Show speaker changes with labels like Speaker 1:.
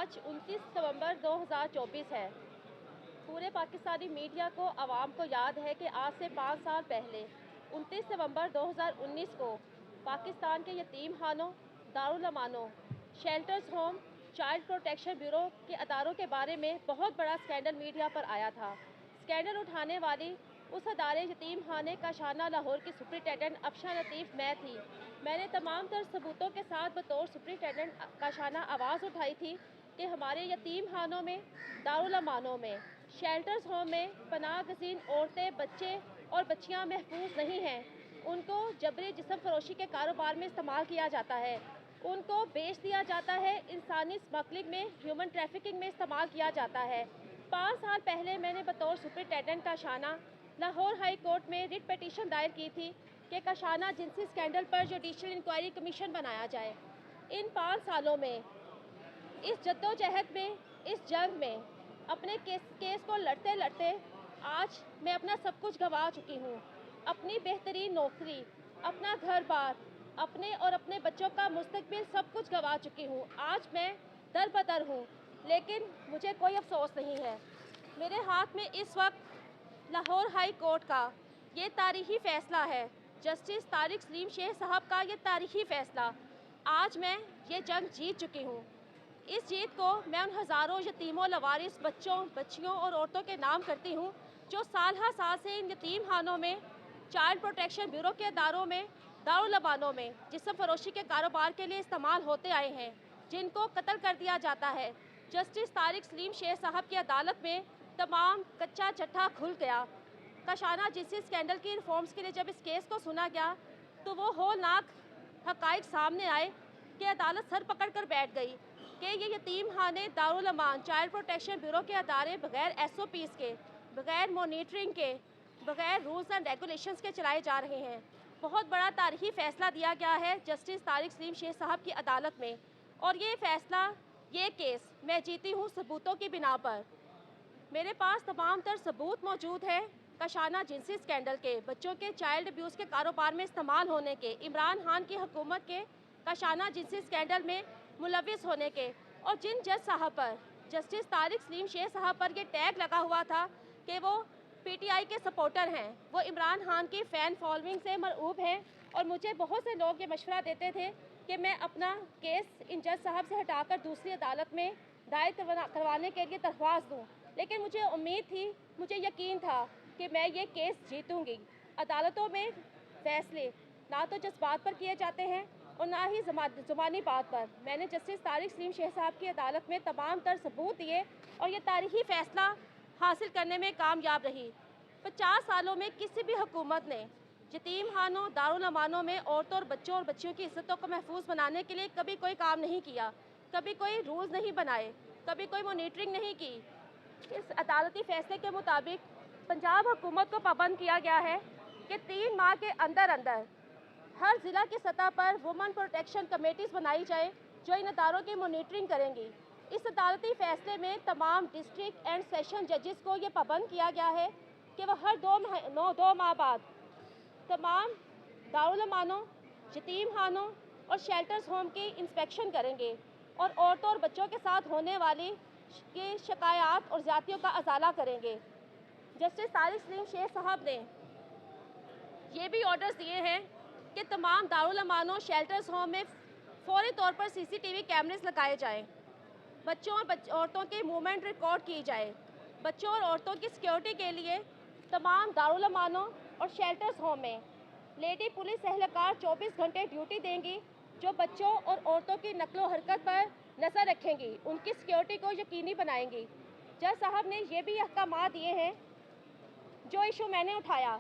Speaker 1: آج 29 नवंबर 2024 है। पूरे पाकिस्तानी मीडिया को आवाम को याद है कि आज से 5 साल पहले 29 नवंबर 2019 को पाकिस्तान के यतीम खानों, दारुल अमानों, shelters home, child protection bureau के अदारों के बारे में बहुत बड़ा स्कैंडल मीडिया पर आया था। स्कैंडल उठाने वाली उस अदारे यतीम खाने का शाना लाहौर की सुप्रिटेंडेंट अफशा लतीफ़ मैं थी। मैंने तमाम तर सबूतों के साथ बतौर सुप्रिटेंडेंट का शाना आवाज़ उठाई थी कि हमारे यतीम खानों में, दारुल अमानों में, शेल्टर्स होम में पनाह गज़ीन औरतें, बच्चे और बच्चियां महफूज नहीं हैं। उनको जबरी जिस्म फरोशी के कारोबार में इस्तेमाल किया जाता है, उनको बेच दिया जाता है, इंसानी स्मगलिंग में, ह्यूमन ट्रैफिकिंग में इस्तेमाल किया जाता है। 5 साल पहले मैंने बतौर सुप्रिटेंडेंट का शाना लाहौर हाई कोर्ट में रिट पिटीशन दायर की थी कि कशाना जिनसी स्कैंडल पर जुडिशल इंक्वायरी कमीशन बनाया जाए। इन 5 सालों में, इस जद्दोजहद में, इस जंग में अपने केस को लड़ते लड़ते आज मैं अपना सब कुछ गंवा चुकी हूँ। अपनी बेहतरीन नौकरी, अपना घर बार, अपने और अपने बच्चों का मुस्तकबिल सब कुछ गंवा चुकी हूँ। आज मैं दर बदर हूँ, लेकिन मुझे कोई अफसोस नहीं है। मेरे हाथ में इस वक्त लाहौर हाई कोर्ट का ये तारीखी फ़ैसला है, जस्टिस तारिक सलीम शेख साहब का ये तारीखी फ़ैसला। आज मैं ये जंग जीत चुकी हूँ। इस जीत को मैं उन हज़ारों यतीमों, लवारिस बच्चों, बच्चियों और औरतों के नाम करती हूँ जो साल हर साल से इन यतीम खानों में, चाइल्ड प्रोटेक्शन ब्यूरो के अदारों में, दारुल अमानों में जिस्म फरोशी के कारोबार के लिए इस्तेमाल होते आए हैं, जिनको कत्ल कर दिया जाता है। जस्टिस तारिक सलीम शेख साहब की अदालत में तमाम कच्चा चट्टा खुल गया। कशाना जिनसी स्कैंडल की रिफॉर्म्स के लिए जब इस केस को सुना गया तो वो होलनाक हक़ाइक़ सामने आए कि अदालत सर पकड़ कर बैठ गई कि ये यतीम खाने, दारुल अमान, चाइल्ड प्रोटेक्शन ब्यूरो के अदारे बगैर SOPs के, बगैर मॉनिटरिंग के, बगैर रूल्स एंड रेगुलेशंस के चलाए जा रहे हैं। बहुत बड़ा तारीखी फ़ैसला दिया गया है जस्टिस तारिक सलीम शेख साहब की अदालत में, और ये फ़ैसला, ये केस मैं जीती हूँ सबूतों की बिना पर। मेरे पास तमाम तर सबूत मौजूद है कशाना जिनसी स्कैंडल के, बच्चों के चाइल्ड अब्यूज़ के कारोबार में इस्तेमाल होने के, इमरान खान की हुकूमत के कशाना जिनसी स्कैंडल में मुलविस होने के, और जिन जज साहब पर, जस्टिस तारिक सलीम शेख साहब पर ये टैग लगा हुआ था कि वो PTI के सपोर्टर हैं, वो इमरान खान की फ़ैन फॉलोइंग से मरऊब हैं। और मुझे बहुत से लोग ये मशवरा देते थे कि मैं अपना केस इन जज साहब से हटाकर दूसरी अदालत में दायर करवाने के लिए दरख्वास्त दूँ, लेकिन मुझे उम्मीद थी, मुझे यकीन था कि मैं ये केस जीतूंगी। अदालतों में फ़ैसले ना तो जज्बात पर किए जाते हैं और ना ही ज़ुबानी बात पर। मैंने जस्टिस तारिक सलीम शेख साहब की अदालत में तमाम तर सबूत दिए और ये तारीखी फ़ैसला हासिल करने में कामयाब रही। 50 सालों में किसी भी हुकूमत ने यतीम खानों, दारुल अमानों में औरतों और बच्चों और बच्चियों की इज्जतों को महफूज बनाने के लिए कभी कोई काम नहीं किया, कभी कोई रूल्स नहीं बनाए, कभी कोई मॉनिटरिंग नहीं की। इस अदालती फ़ैसले के मुताबिक पंजाब हुकूमत को पाबंद किया गया है कि 3 माह के अंदर अंदर हर ज़िला की सतह पर वुमेन प्रोटेक्शन कमेटीज़ बनाई जाए जो इन अदारों की मॉनिटरिंग करेंगी। इस अदालती फ़ैसले में तमाम डिस्ट्रिक्ट एंड सेशन जजेस को ये पाबंद किया गया है कि वह हर 2 माह बाद तमाम दारुल अमानों, यतीम खानों और शेल्टर्स होम की इंस्पेक्शन करेंगे और औरतों और बच्चों के साथ होने वाली की शिकायत और ज़्यादतियों का अजाला करेंगे। जस्टिस तारिक सलीम शेख साहब ने ये भी ऑर्डर्स दिए हैं कि तमाम दारुल अमानों, शेल्टर्स होम में फौरी तौर पर CCTV कैमरेस लगाए जाएं, बच्चों और औरतों की मूवमेंट रिकॉर्ड की जाए। बच्चों और औरतों की सिक्योरिटी के लिए तमाम दारुल अमानों और शेल्टर्स होम में लेडी पुलिस एहलकार 24 घंटे ड्यूटी देंगी जो बच्चों और औरतों की नकलो हरकत पर नज़र रखेंगी, उनकी सिक्योरिटी को यकीनी बनाएंगी। जज साहब ने ये भी अहकाम दिए हैं जो इशू मैंने उठाया